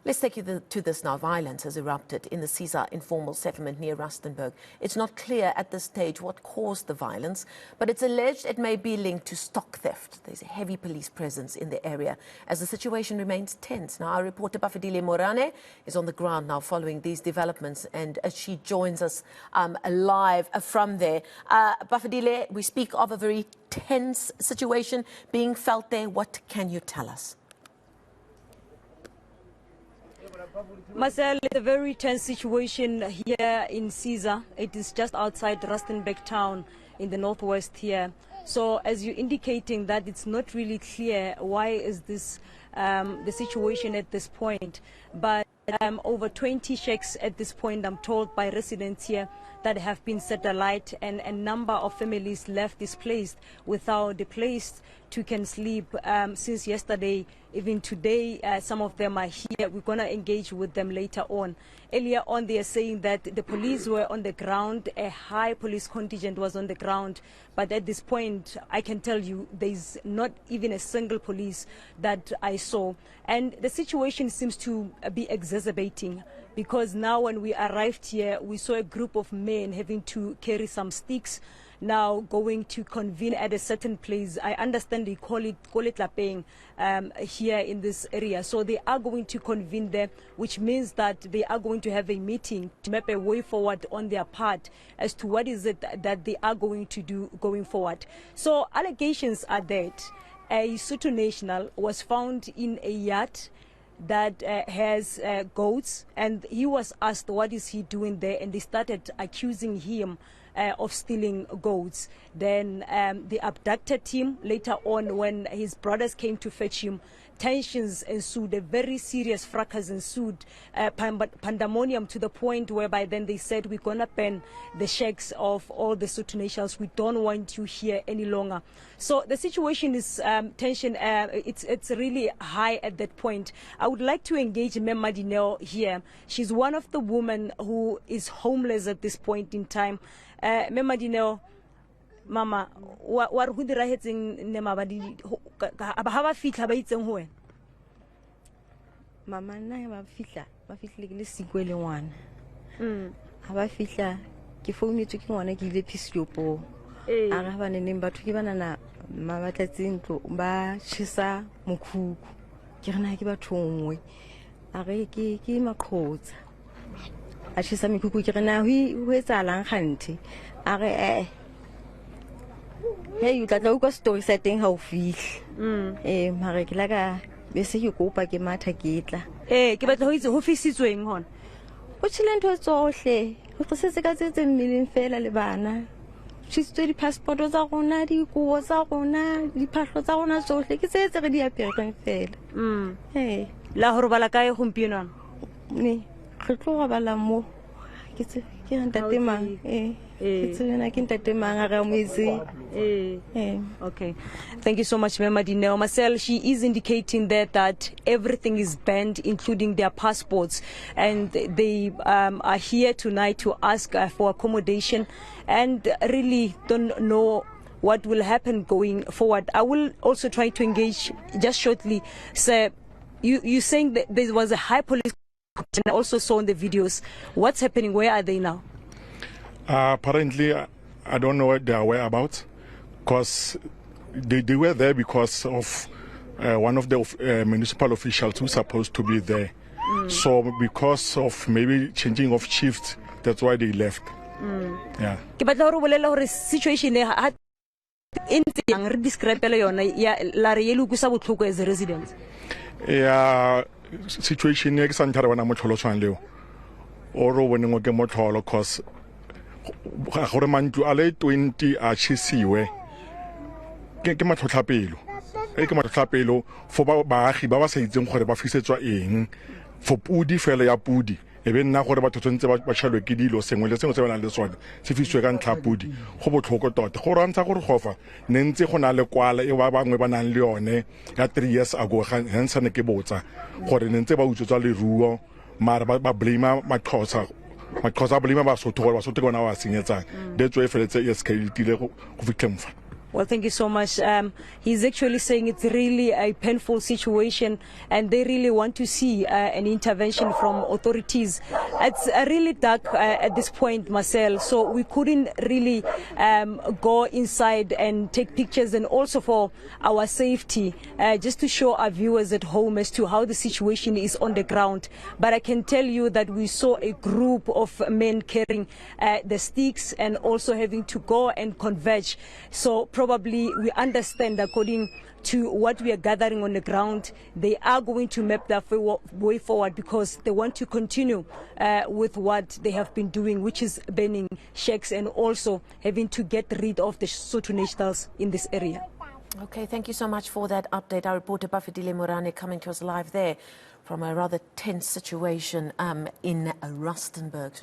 Let's take you to this now. Violence has erupted in the Caesar informal settlement near Rustenburg. It's not clear at this stage what caused the violence, but it's alleged it may be linked to stock theft. There's a heavy police presence in the area as the situation remains tense. Now, our reporter Bafedile Moerane is on the ground now following these developments, and she joins us live from there. Bafedile, we speak of a very tense situation being felt there. What can you tell us? Marcel, it's a very tense situation here in Caesar. It is just outside Rustenburg town in the northwest here. So as you're indicating that it's not really clear why is this the situation at this point. But over 20 shacks at this point, I'm told by residents here, that have been set alight, and a number of families left displaced without the place to can sleep since yesterday. Even today, some of them are here. We're going to engage with them later on. Earlier on, they are saying that the police were on the ground. A high police contingent was on the ground. But at this point, I can tell you there's not even a single police that I saw. And the situation seems to be exacerbating, because now when we arrived here, we saw a group of men having to carry some sticks, now going to convene at a certain place. I understand they call it lapeng here in this area. So they are going to convene there, which means that they are going to have a meeting to map a way forward on their part as to what is it that they are going to do going forward. So allegations are that a Sotho national was found in a yacht that has goats, and he was asked what is he doing there, and they started accusing him of stealing goats. Then they abducted him. Later on, when his brothers came to fetch him, tensions ensued, a very serious fracas ensued, pandemonium, to the point whereby then they said, we're going to ban the shacks of all the Sotho nationals. We don't want you here any longer. So the situation is tension. It's really high at that point. I would like to engage Bafedile here. She's one of the women who is homeless at this point in time. Bafedile, Mama, what would the writing Nemabadi have a fit about it somewhere? Mama, I have a fit one. Have a fit, give me to one, I give the piscopo. I have a name but to give an Mavatin to Ba Chisa Muku. Kirana give a tone. I give him a coat. I she's a Muku Kirana, who is a long hunty. Hey, you got no story setting how fish. Marilaga, they say you go back a matter gate. Eh, give it who fish is going on. What you learned was all say, who says a million fella Libana. She's to the passport was our own, the was our own, the passport on us, so like it says already appearing fail. Hey, La Horbalaka Humpinon. Me, Balammo. It's a man, it's I can take the man around with. Okay, thank you so much, Bafedile. Marcel, she is indicating that everything is banned, including their passports, and they are here tonight to ask for accommodation, and really don't know what will happen going forward. I will also try to engage just shortly. Sir, you saying that there was a high police, and I also saw in the videos. What's happening? Where are they now? Apparently, I don't know what they are whereabouts, because they were there because of one of the municipal officials who's supposed to be there. So because of maybe changing of shift, that's why they left. Yeah. But situation in describe as a resident. Yeah, situation next Santara when I'm Leo. Or when you get more cause Horoman to Ale 20 Achisiwe. Get my totapelo. Ekematapelo for Bahi Baba said them for the Bafiseta in for Pudi Fella Pudi. Even now, what about 20 Bachalo Gidilo saying, well, the same on this one. If you can tapudi, Hobo Toko dot, Horanta Hofa, Nenze Honale Kuala, Ewabang Weban Leone, at 3 years ago, Hansan Kebota, or the Nenteba Ujali Ruo, Marba Blima, Macosa. Because I believe about so to was so to go now singing. That's why for the SK victim. Well, thank you so much. He's actually saying it's really a painful situation and they really want to see an intervention from authorities. It's really dark at this point, Marcel, so we couldn't really go inside and take pictures, and also for our safety, just to show our viewers at home as to how the situation is on the ground. But I can tell you that we saw a group of men carrying the sticks and also having to go and converge. So probably we understand, according to what we are gathering on the ground, they are going to map their way forward because they want to continue with what they have been doing, which is burning shacks and also having to get rid of the Sotho nationals in this area. Okay, thank you so much for that update. Our reporter Bafedile Moerane coming to us live there from a rather tense situation in Rustenburg.